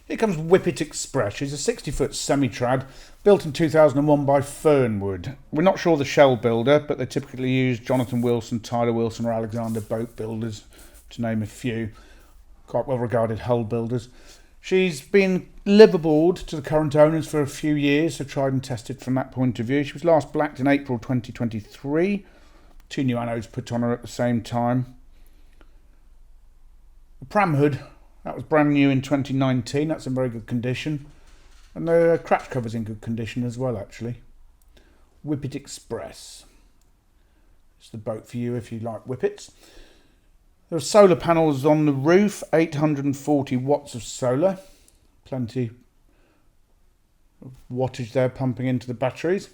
Here comes Whippet Express. She's a 60-foot semi-trad built in 2001 by Fernwood. We're not sure the shell builder, but they typically use Jonathan Wilson, Tyler Wilson or Alexander Boat Builders, to name a few. Quite well regarded hull builders. She's been liveaboard to the current owners for a few years, so tried and tested from that point of view. She was last blacked in April 2023. 2 new anodes put on her at the same time. The pram hood, that was brand new in 2019. That's in very good condition. And the crash cover's in good condition as well, actually. Whippet Express. It's the boat for you if you like whippets. There are solar panels on the roof, 840 watts of solar. Plenty of wattage there pumping into the batteries.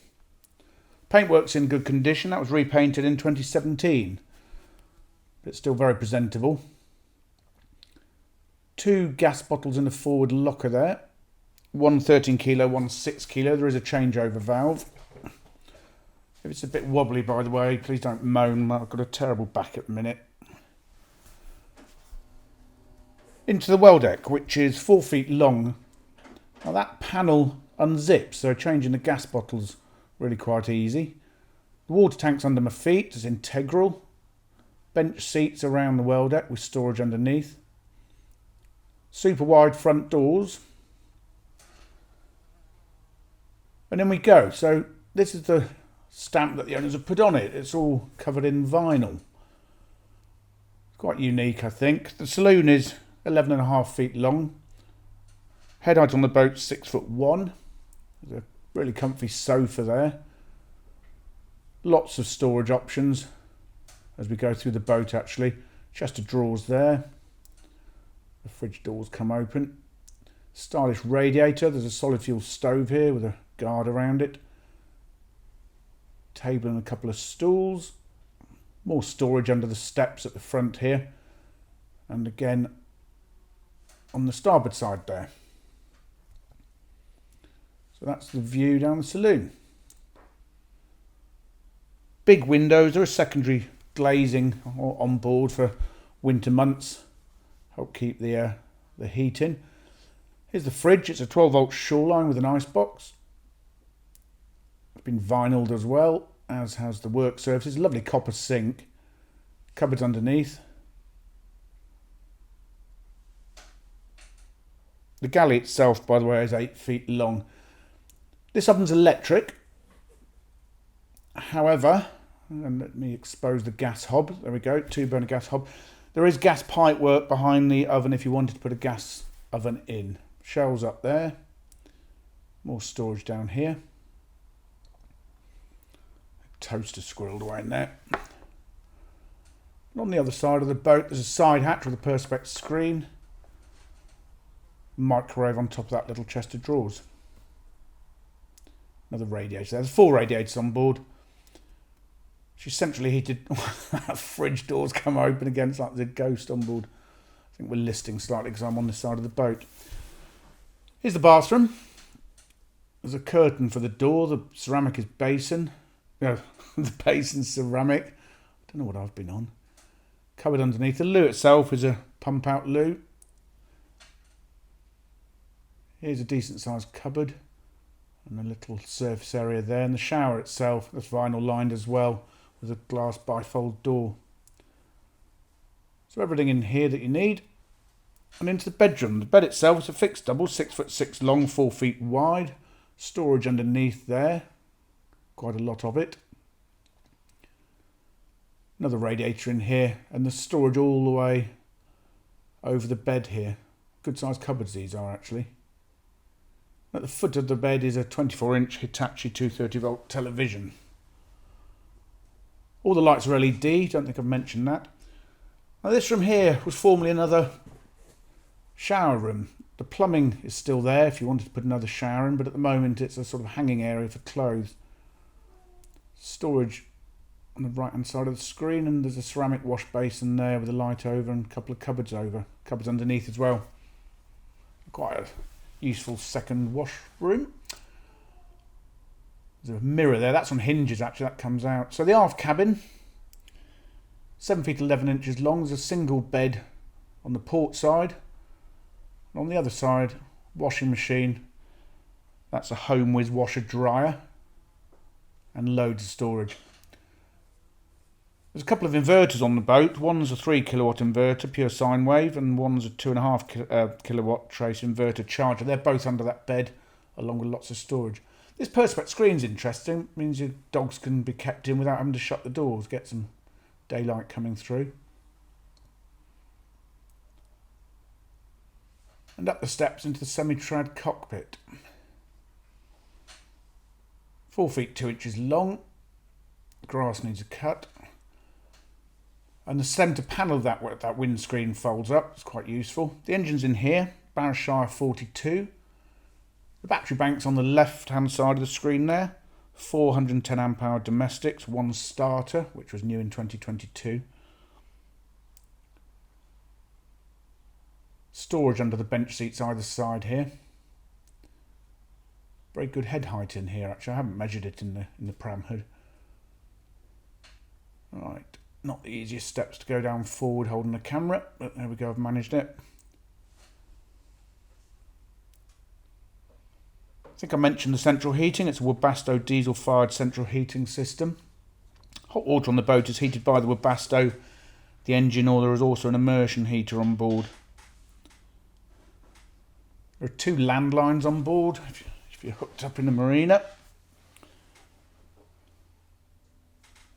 Paintwork's in good condition. That was repainted in 2017. But it's still very presentable. 2 gas bottles in the forward locker there. One 13 kilo, one 6 kilo. There is a changeover valve. If it's a bit wobbly, by the way, please don't moan. I've got a terrible back at the minute. Into the well deck, which is 4 feet long. Now that panel unzips, so changing the gas bottles really quite easy. The water tank's under my feet, it's integral. Bench seats around the well deck with storage underneath. Super wide front doors. And then we go. So this is the stamp that the owners have put on it. It's all covered in vinyl. Quite unique, I think. The saloon is 11.5 feet long. Head height on the boat 6'1". There's a really comfy sofa there. Lots of storage options as we go through the boat actually. Chest of drawers there. The fridge doors come open. Stylish radiator. There's a solid fuel stove here with a guard around it. Table and a couple of stools. More storage under the steps at the front here. And again on the starboard side there. So that's the view down the saloon. Big windows. There is secondary glazing on board for winter months. Help keep the heat in. Here's the fridge. It's a 12-volt shoreline with an ice box. It's been vinyled as well, as has the work surfaces. Lovely copper sink. Cupboards underneath. The galley itself, by the way, is 8 feet long. This oven's electric. However, and let me expose the gas hob. There we go, 2-burner gas hob. There is gas pipe work behind the oven if you wanted to put a gas oven in. Shelves up there. More storage down here. Toaster squirreled away in there. And on the other side of the boat, there's a side hatch with a perspex screen. Microwave on top of that little chest of drawers. Another radiator. There's 4 radiators on board. She's centrally heated. Fridge doors come open again. It's like there's a ghost on board. I think we're listing slightly because I'm on this side of the boat. Here's the bathroom. There's a curtain for the door. The ceramic is basin. No, the basin's ceramic. I don't know what I've been on. Cupboard underneath. The loo itself is a pump out loo. Here's a decent sized cupboard and a little surface area there. And the shower itself, that's vinyl lined as well with a glass bifold door. So everything in here that you need. And into the bedroom. The bed itself is a fixed double, 6'6" long, 4 feet wide. Storage underneath there. Quite a lot of it. Another radiator in here and the storage all the way over the bed here. Good sized cupboards these are actually. At the foot of the bed is a 24-inch Hitachi 230-volt television. All the lights are LED, don't think I've mentioned that. Now this room here was formerly another shower room. The plumbing is still there if you wanted to put another shower in, but at the moment it's a sort of hanging area for clothes. Storage on the right hand side of the screen, and there's a ceramic wash basin there with a light over and a couple of cupboards over. Cupboards underneath as well. Quite a useful second washroom. There's a mirror there. That's on hinges actually. That comes out. So the aft cabin, 7 feet 11 inches long. There's a single bed on the port side. And on the other side, washing machine. That's a Home Whiz washer dryer. And loads of storage. There's a couple of inverters on the boat. One's a 3 kilowatt inverter, pure sine wave, and one's a 2.5 kilowatt trace inverter charger. They're both under that bed, along with lots of storage. This perspex screen's interesting. It means your dogs can be kept in without having to shut the doors, get some daylight coming through. And up the steps into the semi-trad cockpit. 4 feet 2 inches long. The grass needs a cut. And the centre panel of that windscreen folds up. It's quite useful. The engine's in here. Barrowshire 42. The battery bank's on the left-hand side of the screen there. 410 amp hour domestics, one starter, which was new in 2022. Storage under the bench seats either side here. Very good head height in here, actually. I haven't measured it in the pram hood. Right, not the easiest steps to go down forward holding the camera, but there we go, I've managed it. I think I mentioned the central heating. It's a Webasto diesel-fired central heating system. Hot water on the boat is heated by the Webasto, the engine, or there is also an immersion heater on board. There are 2 landlines on board if you're hooked up in the marina.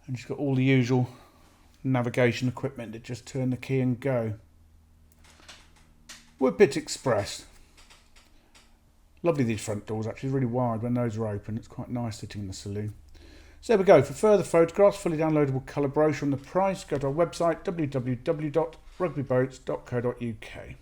And you've got all the usual navigation equipment to just turn the key and go. Whippet Express. Lovely, these front doors, actually really wide when those are open. It's quite nice sitting in the saloon. So there we go. For further photographs, fully downloadable colour brochure and the price, go to our website www.rugbyboats.co.uk.